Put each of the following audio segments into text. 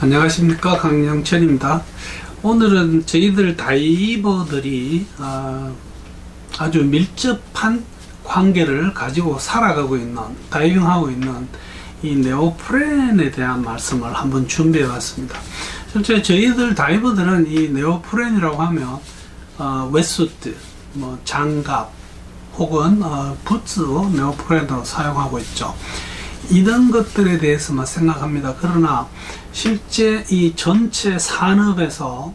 안녕하십니까, 강영철입니다. 오늘은 저희들 다이버들이 아주 밀접한 관계를 가지고 살아가고 있는, 다이빙하고 있는 이 네오프렌에 대한 말씀을 한번 준비해 봤습니다. 실제 저희들 다이버들은 이 네오프렌이라고 하면 웨트수트, 장갑 혹은 부츠 네오프렌으로 사용하고 있죠. 이런 것들에 대해서만 생각합니다. 그러나 실제 이 전체 산업에서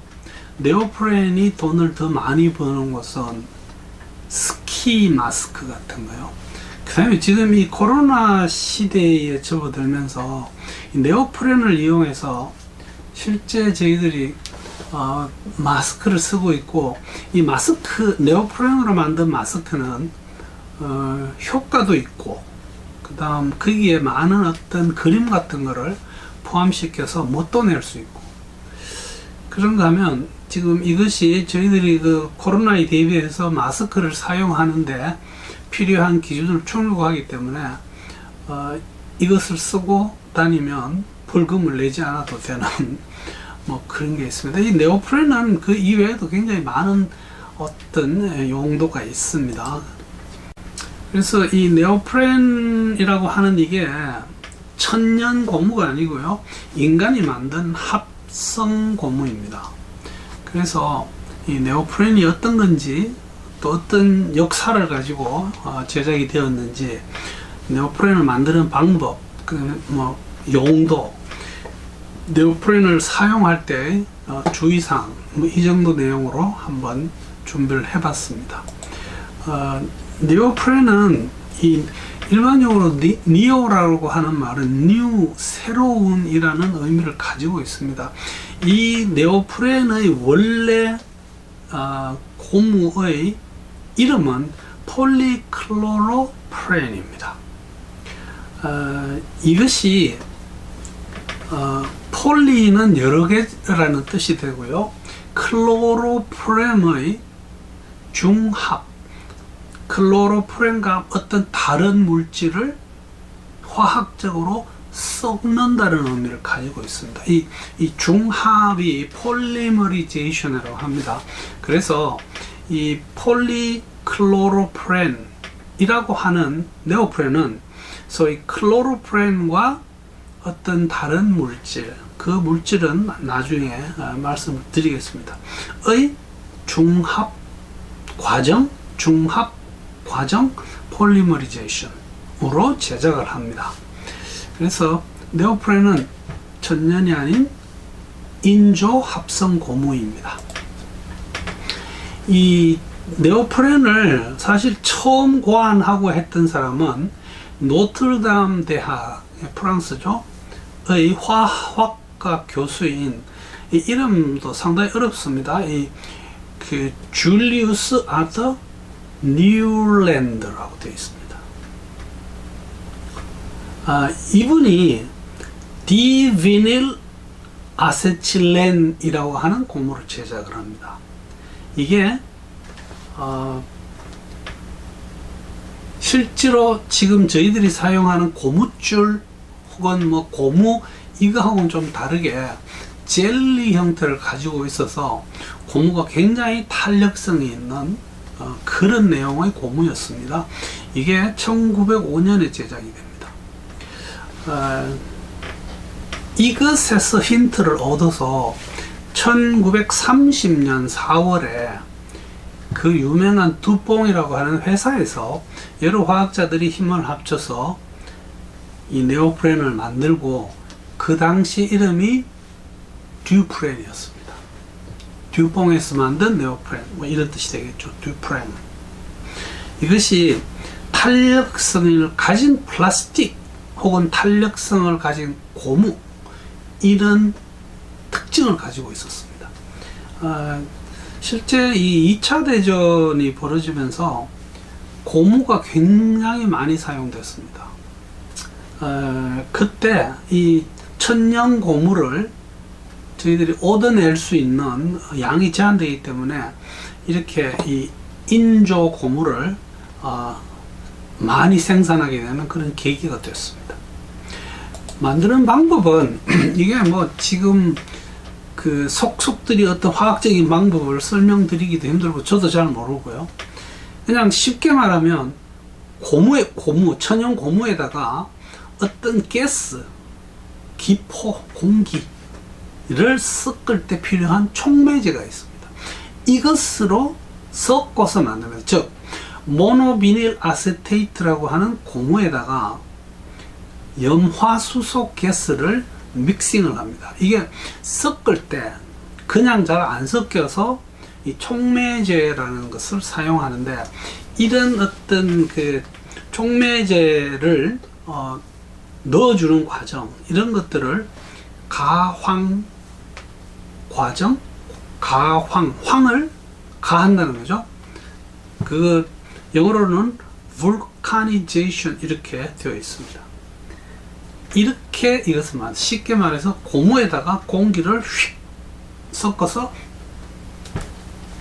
네오프렌이 돈을 더 많이 버는 것은 스키 마스크 같은 거요. 그 다음에 지금 이 코로나 시대에 접어들면서 이 네오프렌을 이용해서 실제 저희들이 마스크를 쓰고 있고, 이 마스크, 네오프렌으로 만든 마스크는 효과도 있고, 그 다음 거기에 많은 어떤 그림 같은 거를 포함시켜서 멋도 낼 수 있고, 그런가 하면 지금 이것이 저희들이 그 코로나에 대비해서 마스크를 사용하는데 필요한 기준을 충족하기 때문에 이것을 쓰고 다니면 벌금을 내지 않아도 되는 그런 게 있습니다. 이 네오프렌은 그 이외에도 굉장히 많은 어떤 용도가 있습니다. 그래서 이 네오프렌이라고 하는 이게 천연 고무가 아니고요, 인간이 만든 합성 고무입니다. 그래서 이 네오프렌이 어떤 건지, 또 어떤 역사를 가지고 제작이 되었는지, 네오프렌을 만드는 방법, 용도, 네오프렌을 사용할 때 주의사항, 이 정도 내용으로 한번 준비를 해봤습니다. 네오프렌은 이 일반적으로 니오라고 하는 말은 new, 새로운이라는 의미를 가지고 있습니다. 이 네오프렌의 원래 고무의 이름은 폴리클로로프렌입니다. 이것이 폴리는 여러 개라는 뜻이 되고요, 클로로프렌의 중합, 클로로프렌과 어떤 다른 물질을 화학적으로 섞는다는 의미를 가지고 있습니다. 이 중합이 폴리머리제이션이라고 합니다. 그래서 이 폴리클로로프렌이라고 하는 네오프렌은 소위 클로로프렌과 어떤 다른 물질, 그 물질은 나중에 말씀을 드리겠습니다. 의 중합 과정 폴리머리제이션으로 제작을 합니다. 그래서 네오프렌은 천연이 아닌 인조 합성 고무입니다. 이 네오프렌을 사실 처음 고안하고 했던 사람은 노트르담 대학, 프랑스죠, 의 화학과 교수인, 이 이름도 상당히 어렵습니다. 그 줄리우스 아더 뉴랜드라고 되어 있습니다. 이분이 디비닐 아세틸렌이라고 하는 고무를 제작을 합니다. 이게 실제로 지금 저희들이 사용하는 고무줄 혹은 고무, 이거하고는 좀 다르게 젤리 형태를 가지고 있어서 고무가 굉장히 탄력성이 있는 그런 내용의 고무였습니다. 이게 1905년에 제작이 됩니다. 이것에서 힌트를 얻어서 1930년 4월에 그 유명한 두뽕이라고 하는 회사에서 여러 화학자들이 힘을 합쳐서 이 네오프렌을 만들고, 그 당시 이름이 듀프렌이었습니다. 듀뽕에서 만든 네오프렌, 이런 뜻이 되겠죠. 듀프렌. 이것이 탄력성을 가진 플라스틱 혹은 탄력성을 가진 고무, 이런 특징을 가지고 있었습니다. 실제 이 2차 대전이 벌어지면서 고무가 굉장히 많이 사용됐습니다. 그때 이 천연 고무를 저희들이 얻어낼 수 있는 양이 제한되기 때문에 이렇게 이 인조 고무를 많이 생산하게 되는 그런 계기가 됐습니다. 만드는 방법은 이게 뭐 지금 그 속속들이 어떤 화학적인 방법을 설명드리기도 힘들고 저도 잘 모르고요. 그냥 쉽게 말하면 천연 고무에다가 어떤 가스, 기포, 공기를 섞을 때 필요한 촉매제가 있습니다. 이것으로 섞어서 만듭니다. 즉 모노비닐 아세테이트라고 하는 고무에다가 염화수소 가스를 믹싱을 합니다. 이게 섞을 때 그냥 잘 안 섞여서 이 촉매제라는 것을 사용하는데, 이런 어떤 그 촉매제를 넣어주는 과정, 이런 것들을 가황 과정, 황을 가한다는 거죠. 그 영어로는 vulcanization 이렇게 되어 있습니다. 이렇게 이것을 쉽게 말해서 고무에다가 공기를 휙 섞어서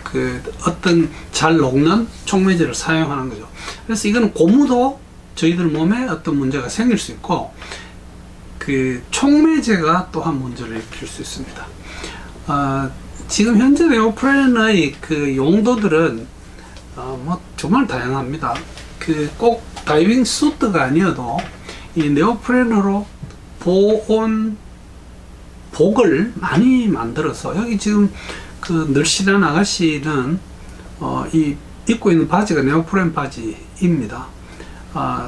그 어떤 잘 녹는 촉매제를 사용하는 거죠. 그래서 이거는 고무도 저희들 몸에 어떤 문제가 생길 수 있고, 그 촉매제가 또한 문제를 일으킬 수 있습니다. 지금 현재 네오프렌의 그 용도들은 뭐 정말 다양합니다. 그 꼭 다이빙 수트가 아니어도 이 네오프렌으로 복을 많이 만들어서, 여기 지금 그 늘씬한 아가씨는 이 입고 있는 바지가 네오프렌 바지입니다.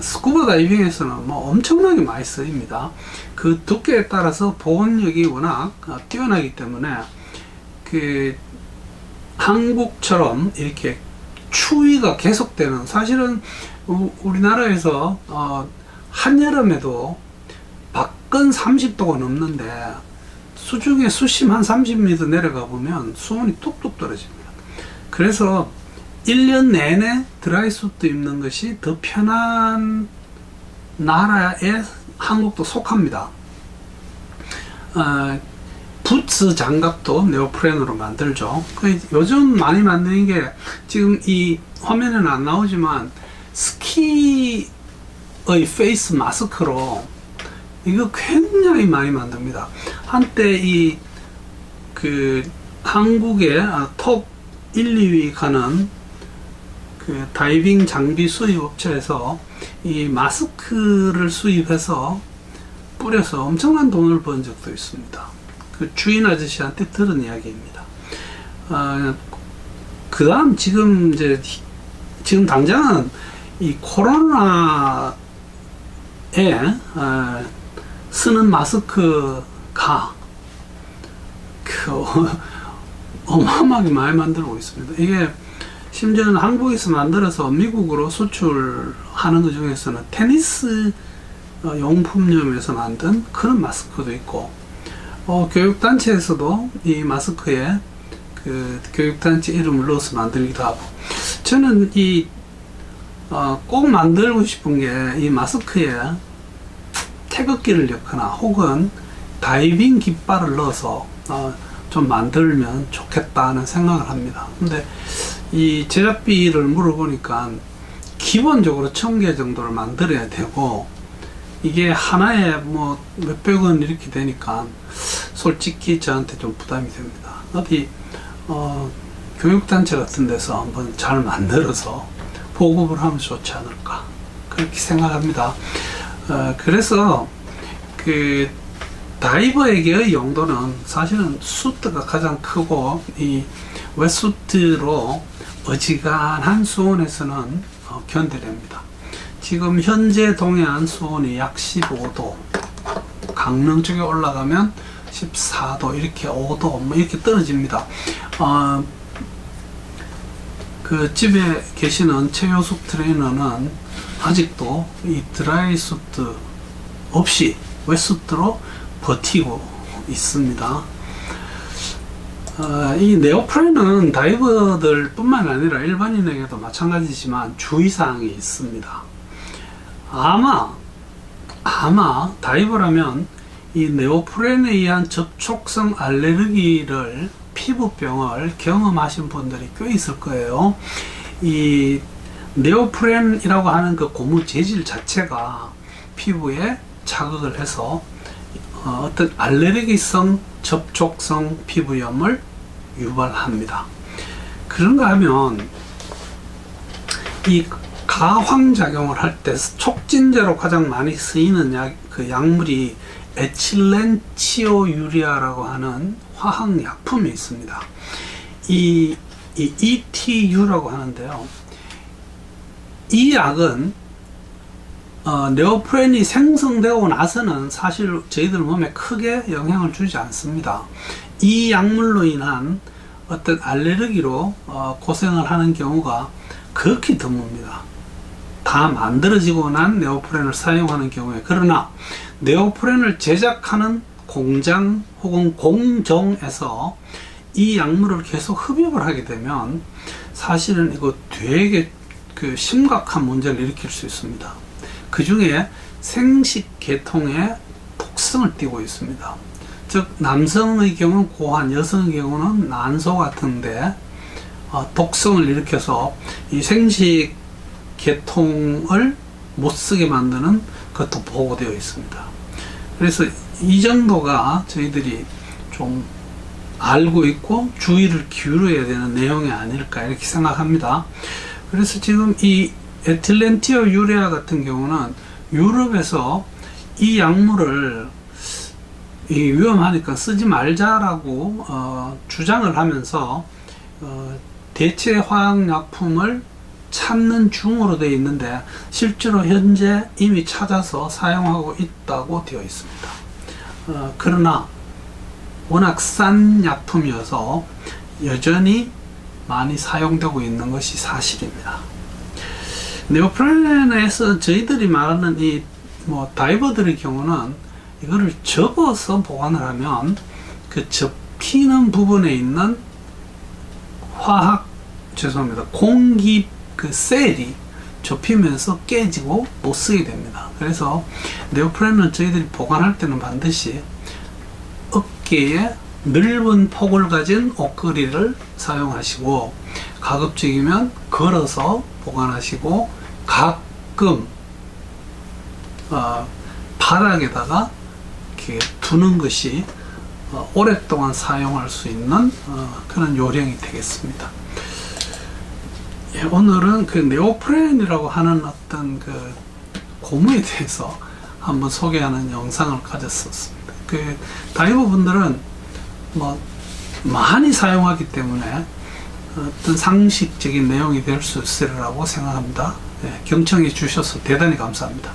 스쿠버 다이빙에서는 뭐 엄청나게 많이 쓰입니다. 그 두께에 따라서 보온력이 워낙 뛰어나기 때문에 그 한국처럼 이렇게 추위가 계속되는, 사실은 우리나라에서 한여름에도 밖은 30도가 넘는데 수중에 수심 한 30m 내려가 보면 수온이 뚝뚝 떨어집니다. 그래서 1년 내내 드라이수트 입는 것이 더 편한 나라에 한국도 속합니다. 부츠 장갑도 네오프렌으로 만들죠. 요즘 많이 만드는 게, 지금 이 화면에는 안 나오지만 스키의 페이스 마스크로 이거 굉장히 많이 만듭니다. 한때 그 한국의 톱 1, 2위 가는 그 다이빙 장비 수입 업체에서 이 마스크를 수입해서 뿌려서 엄청난 돈을 번 적도 있습니다. 그 주인 아저씨한테 들은 이야기입니다. 그 다음 지금 당장은 이 코로나에 쓰는 마스크가 어마어마하게 많이 만들고 있습니다. 이게 심지어는 한국에서 만들어서 미국으로 수출하는 것 중에서는 테니스 용품점에서 만든 그런 마스크도 있고, 교육단체에서도 이 마스크에 그 교육단체 이름을 넣어서 만들기도 하고, 저는 꼭 만들고 싶은 게 이 마스크에 태극기를 넣거나 혹은 다이빙 깃발을 넣어서 좀 만들면 좋겠다는 생각을 합니다. 근데 이 제작비를 물어보니까 기본적으로 1000개 정도를 만들어야 되고, 이게 하나에 뭐 몇백 원 이렇게 되니까 솔직히 저한테 좀 부담이 됩니다. 어디 교육단체 같은 데서 한번 잘 만들어서 보급을 하면 좋지 않을까, 그렇게 생각합니다. 그래서 그 다이버에게의 용도는 사실은 수트가 가장 크고, 이 웨수트로 어지간한 수온에서는 견뎌냅니다. 지금 현재 동해안 수온이 약 15도, 강릉 쪽에 올라가면 14도, 이렇게 5도 뭐 이렇게 떨어집니다. 그 집에 계시는 최효숙 트레이너는 아직도 이 드라이 수트 없이 웨수트로 버티고 있습니다. 이 네오프렌은 다이버들 뿐만 아니라 일반인에게도 마찬가지지만 주의사항이 있습니다. 아마 다이버라면 이 네오프렌에 의한 접촉성 알레르기를, 피부병을 경험하신 분들이 꽤 있을 거예요. 이 네오프렌이라고 하는 그 고무 재질 자체가 피부에 자극을 해서 어떤 알레르기성 접촉성 피부염을 유발합니다. 그런가 하면 이 가황작용을 할 때 촉진제로 가장 많이 쓰이는 그 약물이 에틸렌치오유리아라고 하는 화학약품이 있습니다. 이 ETU라고 하는데요. 이 약은 네오프렌이 생성되고 나서는 사실 저희들 몸에 크게 영향을 주지 않습니다. 이 약물로 인한 어떤 알레르기로 고생을 하는 경우가 극히 드뭅니다. 다 만들어지고 난 네오프렌을 사용하는 경우에. 그러나 네오프렌을 제작하는 공장 혹은 공정에서 이 약물을 계속 흡입을 하게 되면 사실은 이거 되게 그 심각한 문제를 일으킬 수 있습니다. 그 중에 생식계통에 독성을 띠고 있습니다. 즉 남성의 경우는 고환, 여성의 경우는 난소 같은데 독성을 일으켜서 이 생식계통을 못 쓰게 만드는 것도 보고되어 있습니다. 그래서 이 정도가 저희들이 좀 알고 있고 주의를 기울여야 되는 내용이 아닐까 이렇게 생각합니다. 그래서 지금 이 에틸렌티오 유레아 같은 경우는 유럽에서 이 약물을 위험하니까 쓰지 말자라고 주장을 하면서 대체 화학약품을 찾는 중으로 되어 있는데 실제로 현재 이미 찾아서 사용하고 있다고 되어 있습니다. 그러나 워낙 싼 약품이어서 여전히 많이 사용되고 있는 것이 사실입니다. 네오프렌에서 저희들이 말하는 이 다이버들의 경우는 이거를 접어서 보관을 하면 그 접히는 부분에 있는 공기 그 셀이 접히면서 깨지고 못 쓰게 됩니다. 그래서 네오프렌은 저희들이 보관할 때는 반드시 어깨에 넓은 폭을 가진 옷걸이를 사용하시고 가급적이면 걸어서 보관하시고 가끔 바닥에다가 이렇게 두는 것이 오랫동안 사용할 수 있는 그런 요령이 되겠습니다. 예, 오늘은 그 네오프렌이라고 하는 어떤 그 고무에 대해서 한번 소개하는 영상을 가졌었습니다. 그 다이버 분들은 많이 사용하기 때문에 어떤 상식적인 내용이 될 수 있으리라고 생각합니다. 예, 경청해 주셔서 대단히 감사합니다.